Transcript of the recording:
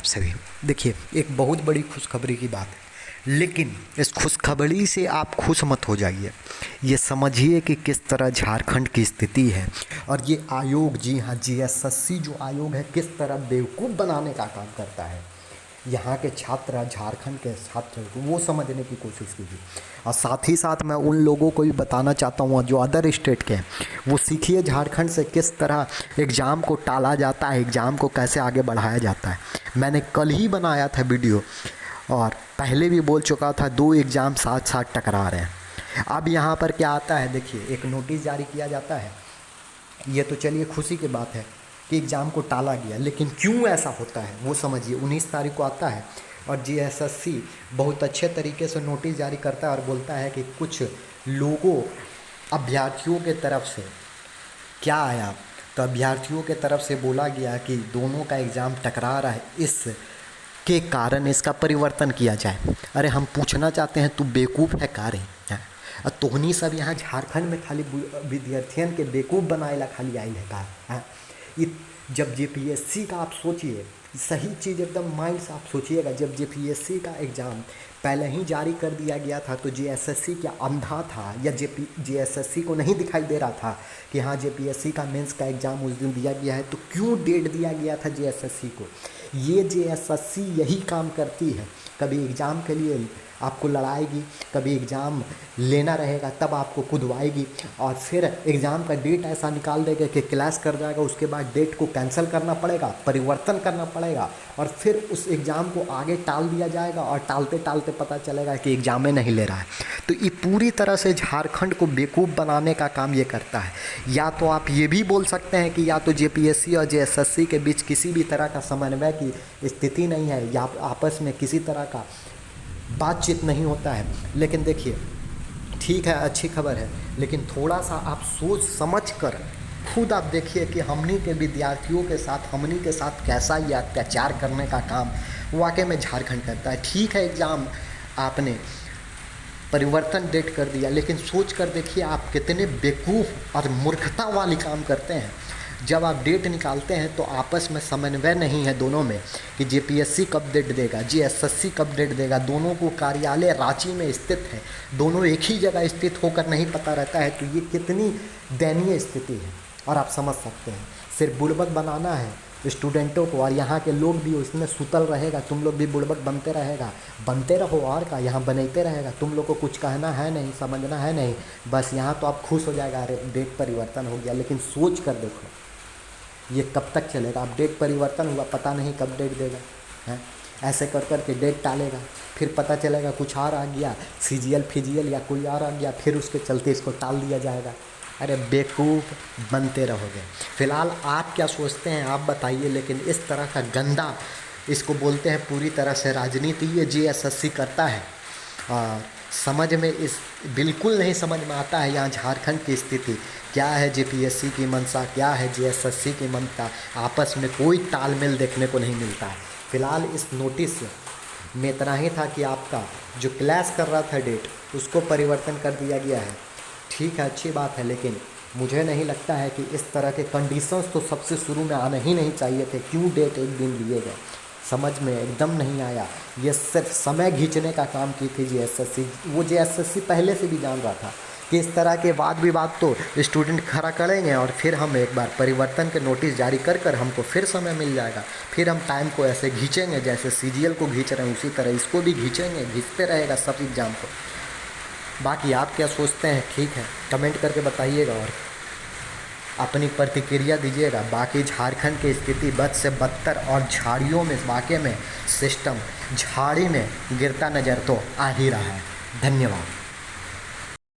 सभी। देखिए, एक बहुत बड़ी खुशखबरी की बात है, लेकिन इस खुशखबरी से आप खुश मत हो जाइए। ये समझिए कि किस तरह झारखंड की स्थिति है और ये आयोग, जी हाँ, जीएसएससी जो आयोग है, किस तरह बेवकूफ़ बनाने का काम करता है। यहाँ के छात्र, झारखंड के छात्र को वो समझने की कोशिश कीजिए। और साथ ही साथ मैं उन लोगों को भी बताना चाहता हूँ जो अदर स्टेट के हैं, वो सीखिए झारखंड से किस तरह एग्ज़ाम को टाला जाता है, एग्ज़ाम को कैसे आगे बढ़ाया जाता है। मैंने कल ही बनाया था वीडियो और पहले भी बोल चुका था, 2 एग्ज़ाम साथ साथ टकरा रहे हैं। अब यहाँ पर क्या आता है, देखिए, एक नोटिस जारी किया जाता है। ये तो चलिए खुशी की बात है कि एग्ज़ाम को टाला गया, लेकिन क्यों ऐसा होता है वो समझिए। 19 तारीख को आता है और जीएसएससी बहुत अच्छे तरीके से नोटिस जारी करता है और बोलता है कि कुछ लोगों, अभ्यर्थियों के तरफ से क्या आया, तो अभ्यर्थियों के तरफ से बोला गया कि दोनों का एग्ज़ाम टकरा रहा है, इस के कारण इसका परिवर्तन किया जाए। अरे हम पूछना चाहते हैं, तू बेवकूफ़ है का रे? तोहनी सब यहाँ झारखंड में खाली विद्यार्थियन के बेवकूफ़ बनाए ला खाली आइल है का? जब जेपीएससी का आप सोचिए, सही चीज़ एकदम माइंड से आप सोचिएगा, जब जेपीएससी का एग्ज़ाम पहले ही जारी कर दिया गया था तो जीएसएससी क्या अंधा था, या जीएसएससी को नहीं दिखाई दे रहा था कि हाँ जेपीएससी का मेंस का एग्ज़ाम उस दिन दिया गया है, तो क्यों डेट दिया गया था जीएसएससी को? ये जीएसएससी यही काम करती है, कभी एग्ज़ाम के लिए आपको लड़ाएगी, कभी एग्ज़ाम लेना रहेगा तब आपको कुदवाएगी, और फिर एग्ज़ाम का डेट ऐसा निकाल देगा कि क्लास कर जाएगा, उसके बाद डेट को कैंसिल करना पड़ेगा, परिवर्तन करना पड़ेगा, और फिर उस एग्ज़ाम को आगे टाल दिया जाएगा, और टालते टालते पता चलेगा कि एग्ज़ाम में नहीं ले रहा है। तो ये पूरी तरह से झारखंड को बेवकूफ़ बनाने का काम ये करता है। या तो आप ये भी बोल सकते हैं कि या तो जेपीएससी और जेएसएससी के बीच किसी भी तरह का समन्वय की स्थिति नहीं है, या आपस में किसी तरह का बातचीत नहीं होता है। लेकिन देखिए, ठीक है, अच्छी खबर है, लेकिन थोड़ा सा आप सोच समझ कर खुद आप देखिए कि हमनी के विद्यार्थियों के साथ, हमनी के साथ कैसा ये अत्याचार करने का काम वाकई में झारखंड करता है। ठीक है, एग्ज़ाम आपने परिवर्तन डेट कर दिया, लेकिन सोच कर देखिए आप कितने बेवकूफ़ और मूर्खता वाली काम करते हैं। जब आप डेट निकालते हैं तो आपस में समन्वय नहीं है दोनों में कि जेपीएससी कब डेट देगा, जीएसएससी कब डेट देगा। दोनों को कार्यालय रांची में स्थित है, दोनों एक ही जगह स्थित होकर नहीं पता रहता है। तो ये कितनी दयनीय स्थिति है, और आप समझ सकते हैं। सिर्फ बुड़बक बनाना है स्टूडेंटों को, और यहाँ के लोग भी उसमें सुतल रहेगा, तुम लोग भी बुड़बक बनते रहो, और का यहाँ बनते रहेगा। तुम लोग को कुछ कहना है नहीं, समझना है नहीं, बस यहाँ तो आप खुश हो जाएगा, अरे डेट परिवर्तन हो गया। लेकिन सोच कर देखो ये कब तक चलेगा। अब डेट परिवर्तन हुआ, पता नहीं कब डेट देगा है, ऐसे कर कर के डेट टालेगा, फिर पता चलेगा कुछ और आ गया, सीजीएल फिजियल या कोई और आ गया, फिर उसके चलते इसको टाल दिया जाएगा। अरे बेवकूफ़ बनते रहोगे। फ़िलहाल आप क्या सोचते हैं आप बताइए, लेकिन इस तरह का गंदा, इसको बोलते हैं पूरी तरह से राजनीति, ये जीएसएससी करता है। और समझ में इस बिल्कुल नहीं समझ में आता है यहाँ झारखंड की स्थिति क्या है, जेपीएससी की मंशा क्या है, जीएसएससी की मंशा, आपस में कोई तालमेल देखने को नहीं मिलता है। फ़िलहाल इस नोटिस में इतना ही था कि आपका जो क्लास कर रहा था डेट, उसको परिवर्तन कर दिया गया है। ठीक है, अच्छी बात है, लेकिन मुझे नहीं लगता है कि इस तरह के कंडीशंस तो सबसे शुरू में आने ही नहीं चाहिए थे। क्यों डेट एक दिन दिए गए, समझ में एकदम नहीं आया। ये सिर्फ समय खींचने का काम की थी जीएसएससी। वो जीएसएससी पहले से भी जान रहा था कि इस तरह के वाद विवाद तो स्टूडेंट खड़ा करेंगे, और फिर हम एक बार परिवर्तन के नोटिस जारी कर कर हमको फिर समय मिल जाएगा, फिर हम टाइम को ऐसे खींचेंगे जैसे सीजीएल को खींच रहे हैं, उसी तरह इसको भी खींचेंगे, खींचते रहेगा सब एग्ज़ाम को। बाकी आप क्या सोचते हैं, ठीक है, कमेंट करके बताइएगा और अपनी प्रतिक्रिया दीजिएगा। बाकी झारखंड की स्थिति बद से बदतर, और झाड़ियों में वाकई में सिस्टम झाड़ी में गिरता नज़र तो आ ही रहा है। धन्यवाद।